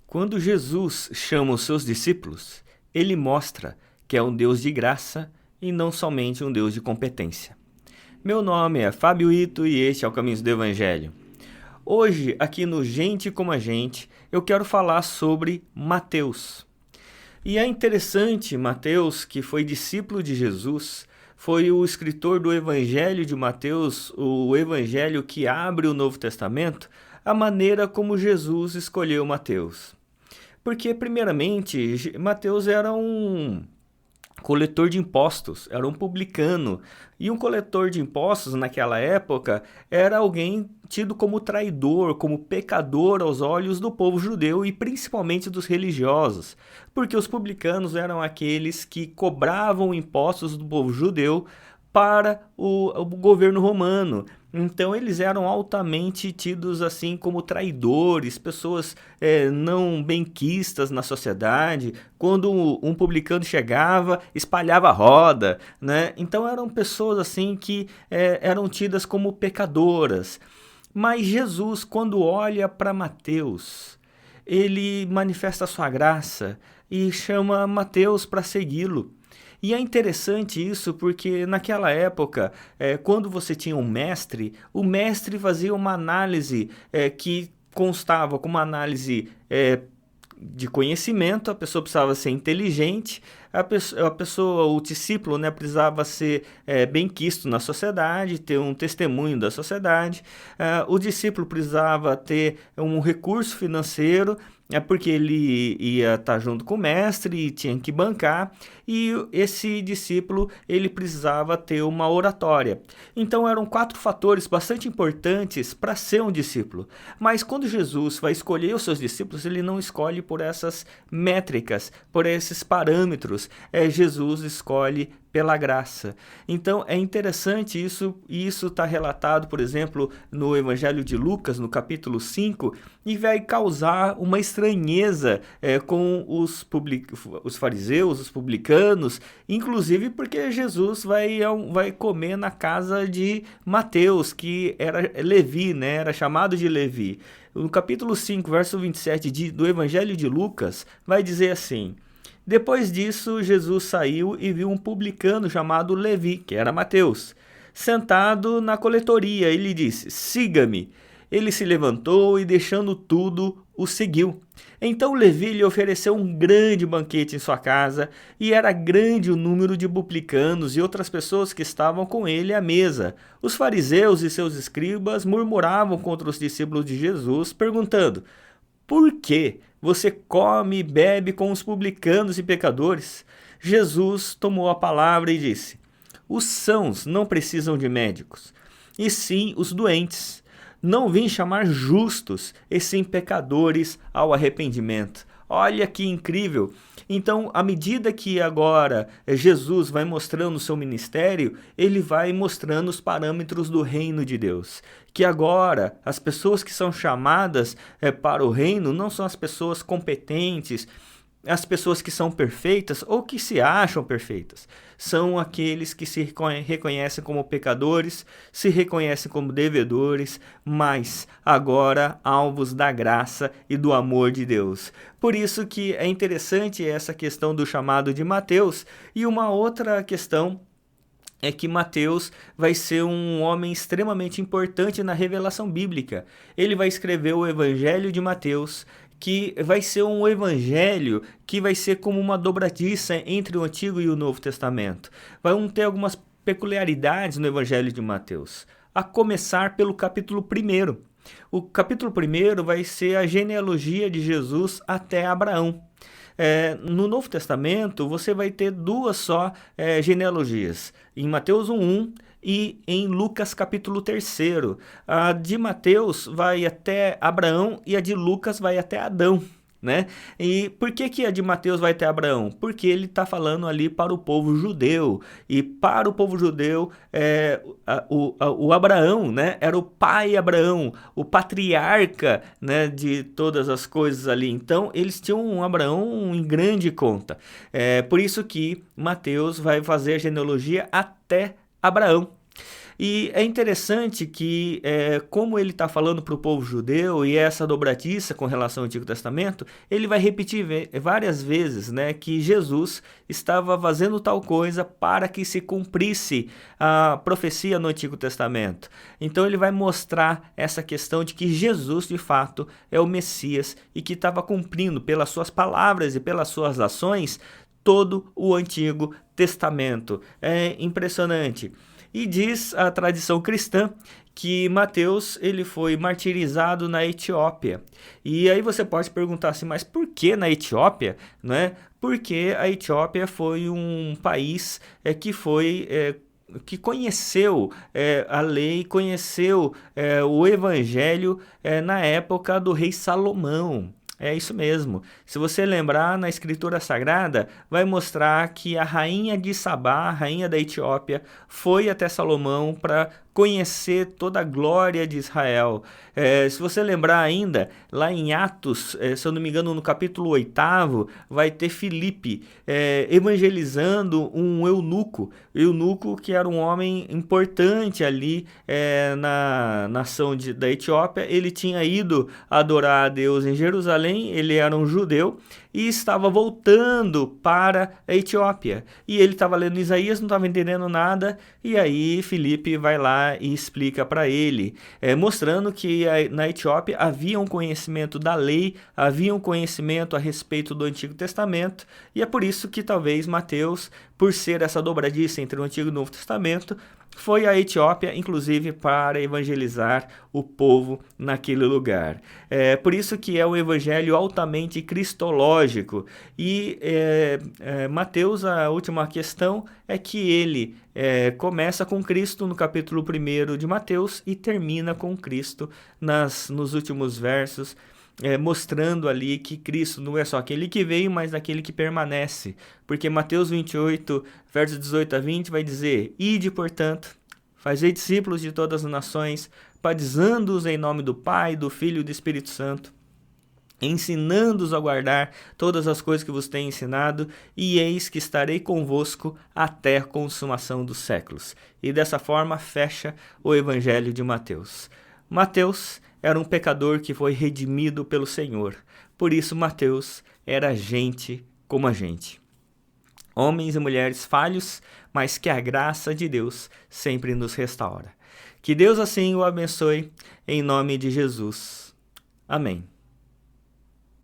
Quando Jesus chama os seus discípulos, ele mostra que é um Deus de graça e não somente um Deus de competência. Meu nome é Fábio Ito e este é o Caminhos do Evangelho. Hoje, aqui no Gente Como a Gente, eu quero falar sobre Mateus. E é interessante, Mateus, que foi discípulo de Jesus, foi o escritor do Evangelho de Mateus, o Evangelho que abre o Novo Testamento, a maneira como Jesus escolheu Mateus. Porque, primeiramente, Mateus era um coletor de impostos, era um publicano. E um coletor de impostos, naquela época, era alguém tido como traidor, como pecador aos olhos do povo judeu e principalmente dos religiosos. Porque os publicanos eram aqueles que cobravam impostos do povo judeu para o governo romano. Então eles eram altamente tidos assim como traidores, pessoas não benquistas na sociedade. Quando um publicano chegava, espalhava a roda, né? Então eram pessoas assim que eram tidas como pecadoras. Mas Jesus, quando olha para Mateus, ele manifesta a sua graça e chama Mateus para segui-lo. E é interessante isso porque naquela época, quando você tinha um mestre, o mestre fazia uma análise que constava com uma análise de conhecimento, a pessoa precisava ser inteligente, o discípulo, né, precisava ser bem quisto na sociedade, ter um testemunho da sociedade, o discípulo precisava ter um recurso financeiro, porque ele ia estar junto com o mestre e tinha que bancar, e esse discípulo ele precisava ter uma oratória. Então eram 4 fatores bastante importantes para ser um discípulo. Mas quando Jesus vai escolher os seus discípulos, ele não escolhe por essas métricas, por esses parâmetros. Jesus escolhe pela graça. Então é interessante isso, e isso está relatado, por exemplo, no Evangelho de Lucas, no capítulo 5, e vai causar uma estranheza com os fariseus, os publicanos, inclusive porque Jesus vai comer na casa de Mateus, que era Levi, né? Era chamado de Levi. No capítulo 5, verso 27 do Evangelho de Lucas, vai dizer assim: depois disso, Jesus saiu e viu um publicano chamado Levi, que era Mateus, sentado na coletoria. Ele disse: siga-me. Ele se levantou e, deixando tudo, o seguiu. Então Levi lhe ofereceu um grande banquete em sua casa, e era grande o número de publicanos e outras pessoas que estavam com ele à mesa. Os fariseus e seus escribas murmuravam contra os discípulos de Jesus, perguntando: por que você come e bebe com os publicanos e pecadores? Jesus tomou a palavra e disse: os sãos não precisam de médicos, e sim os doentes. Não vim chamar justos, e sim pecadores ao arrependimento. Olha que incrível! Então, à medida que agora Jesus vai mostrando o seu ministério, ele vai mostrando os parâmetros do reino de Deus. Que agora as pessoas que são chamadas para o reino não são as pessoas competentes, as pessoas que são perfeitas ou que se acham perfeitas. São aqueles que se reconhecem como pecadores, se reconhecem como devedores, mas agora alvos da graça e do amor de Deus. Por isso que é interessante essa questão do chamado de Mateus. E uma outra questão é que Mateus vai ser um homem extremamente importante na revelação bíblica. Ele vai escrever o Evangelho de Mateus, que vai ser um evangelho que vai ser como uma dobradiça entre o Antigo e o Novo Testamento. Vão ter algumas peculiaridades no Evangelho de Mateus, a começar pelo capítulo 1. O capítulo 1 vai ser a genealogia de Jesus até Abraão. No Novo Testamento, você vai ter 2 só genealogias, em Mateus 1:1 e em Lucas capítulo 3. A de Mateus vai até Abraão e a de Lucas vai até Adão, né? E por que a de Mateus vai até Abraão? Porque ele está falando ali para o povo judeu, e para o povo judeu o Abraão, né, era o pai Abraão, o patriarca, né, de todas as coisas ali. Então eles tinham um Abraão em grande conta. Por isso que Mateus vai fazer a genealogia até Abraão. E é interessante que, como ele está falando para o povo judeu e essa dobradiça com relação ao Antigo Testamento, ele vai repetir várias vezes, né, que Jesus estava fazendo tal coisa para que se cumprisse a profecia no Antigo Testamento. Então ele vai mostrar essa questão de que Jesus, de fato, é o Messias e que estava cumprindo pelas suas palavras e pelas suas ações todo o Antigo Testamento. É impressionante. E diz a tradição cristã que Mateus ele foi martirizado na Etiópia. E aí você pode perguntar assim, mas por que na Etiópia? Não é? Porque a Etiópia foi um país que conheceu a lei, conheceu o evangelho na época do rei Salomão. É isso mesmo. Se você lembrar, na Escritura Sagrada, vai mostrar que a rainha de Sabá, a rainha da Etiópia, foi até Salomão para conhecer toda a glória de Israel. Se você lembrar ainda, lá em Atos, se eu não me engano, no capítulo 8, vai ter Filipe evangelizando um eunuco que era um homem importante ali na nação da Etiópia. Ele tinha ido adorar a Deus em Jerusalém, ele era um judeu e estava voltando para a Etiópia. E ele estava lendo Isaías, não estava entendendo nada, e aí Filipe vai lá e explica para ele, mostrando que na Etiópia havia um conhecimento da lei, havia um conhecimento a respeito do Antigo Testamento, e é por isso que talvez Mateus, por ser essa dobradiça entre o Antigo e o Novo Testamento, foi à Etiópia, inclusive, para evangelizar o povo naquele lugar. Por isso que é um evangelho altamente cristológico. E Mateus, a última questão é que ele começa com Cristo no capítulo 1 de Mateus e termina com Cristo nos últimos versos, mostrando ali que Cristo não é só aquele que veio, mas aquele que permanece. Porque Mateus 28, versos 18 a 20, vai dizer: Ide, portanto, fazei discípulos de todas as nações, batizando-os em nome do Pai, do Filho e do Espírito Santo, ensinando-os a guardar todas as coisas que vos tenho ensinado, e eis que estarei convosco até a consumação dos séculos. E dessa forma fecha o Evangelho de Mateus. Mateus era um pecador que foi redimido pelo Senhor. Por isso Mateus era gente como a gente. Homens e mulheres falhos, mas que a graça de Deus sempre nos restaura. Que Deus assim o abençoe, em nome de Jesus. Amém.